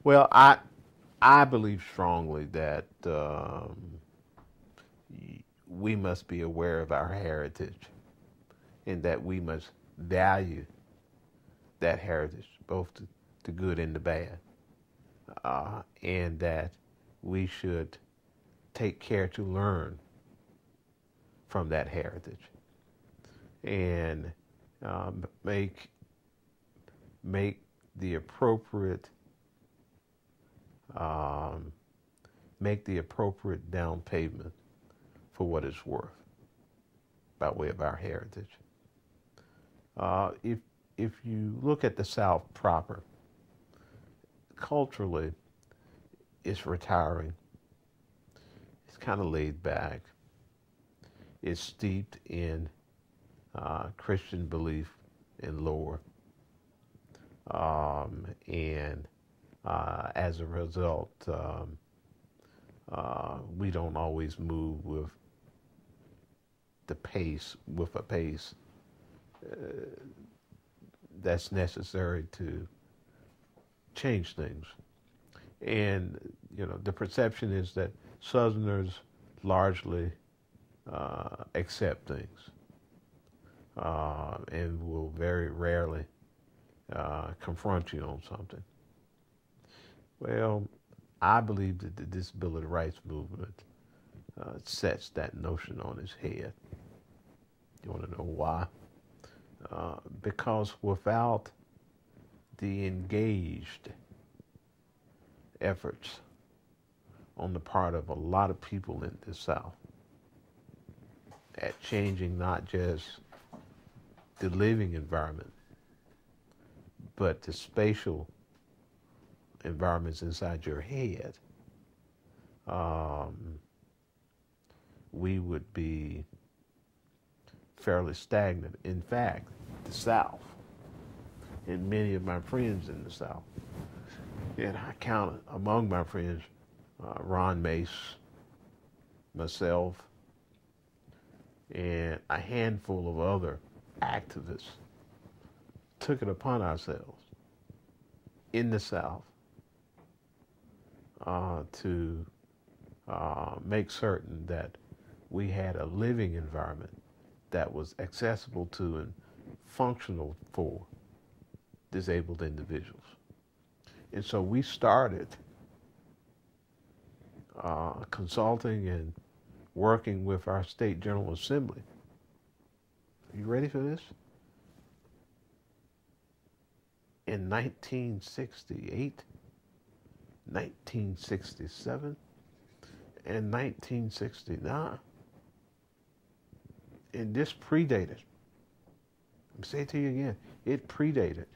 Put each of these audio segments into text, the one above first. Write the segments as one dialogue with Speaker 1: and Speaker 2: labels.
Speaker 1: Well, I believe strongly that we must be aware of our heritage and that we must value that heritage, both the good and the bad, and that we should take care to learn from that heritage and make the appropriate um, make the appropriate down payment for what it's worth by way of our heritage. If you look at the South proper, culturally, it's retiring. It's kind of laid back. It's steeped in Christian belief and lore, and as a result, we don't always move with a pace uh, that's necessary to change things. And the perception is that Southerners largely accept things and will very rarely confront you on something. Well, I believe that the disability rights movement sets that notion on its head. You want to know why? Because without the engaged efforts on the part of a lot of people in the South at changing not just the living environment, but the spatial environments inside your head, we would be fairly stagnant. In fact, the South, and many of my friends in the South, and I counted among my friends Ron Mace, myself, and a handful of other activists took it upon ourselves in the South to make certain that we had a living environment that was accessible to and functional for disabled individuals. And so we started consulting and working with our state General Assembly. Are you ready for this? In 1968, 1967, and 1969. And this predated, let me say it to you again, it predated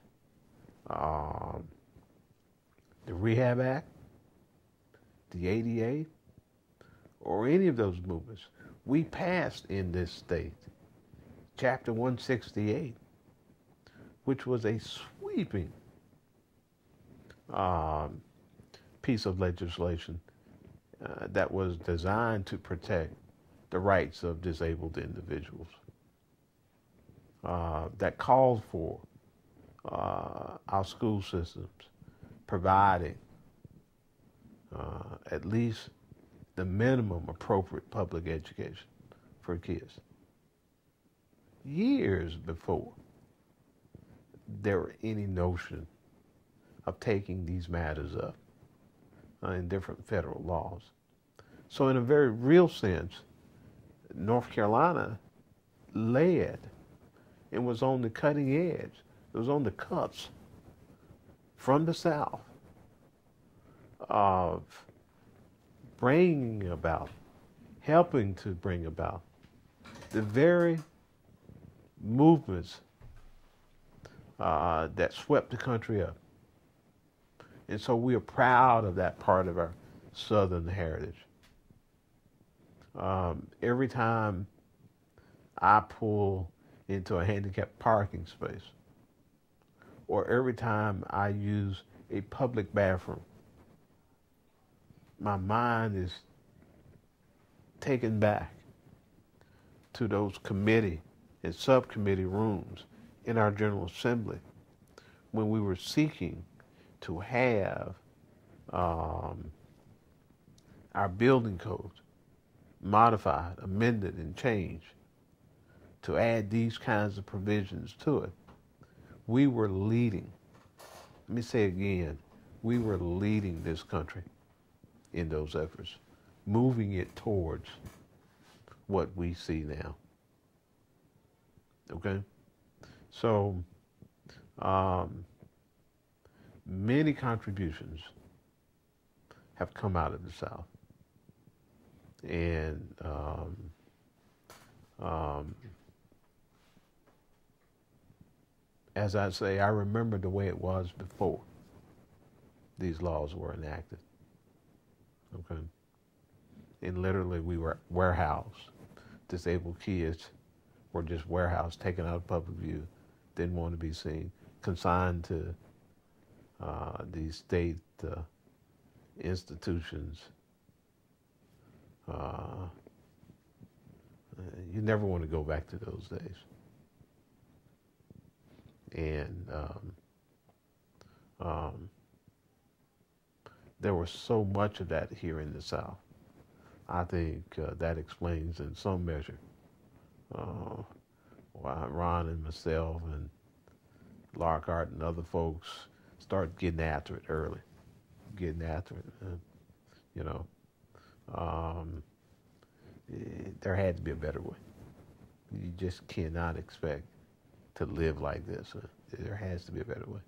Speaker 1: the Rehab Act, the ADA, or any of those movements. We passed in this state Chapter 168, which was a sweeping piece of legislation that was designed to protect the rights of disabled individuals, that called for our school systems providing at least the minimum appropriate public education for kids. Years before there were any notion of taking these matters up in different federal laws. So in a very real sense, North Carolina led and was on the cutting edge. It was on the cusp from the South of bringing about, helping to bring about the very movements that swept the country up. And so we are proud of that part of our Southern heritage. Every time I pull into a handicapped parking space, or every time I use a public bathroom, my mind is taken back to those committee and subcommittee rooms in our General Assembly when we were seeking to have um, our building codes modified, amended, and changed to add these kinds of provisions to it, we were leading. Let me say again, we were leading this country in those efforts, moving it towards what we see now. Okay? So, many contributions have come out of the South. And as I say, I remember the way it was before these laws were enacted. Okay? And literally we were warehoused. Disabled kids were just warehoused, taken out of public view, didn't want to be seen, consigned to these state institutions. You never want to go back to those days. And there was so much of that here in the South. I think that explains in some measure why Ron and myself and Lockhart and other folks started getting after it early. Getting after it. You know, there had to be a better way. You just cannot expect to live like this. There has to be a better way.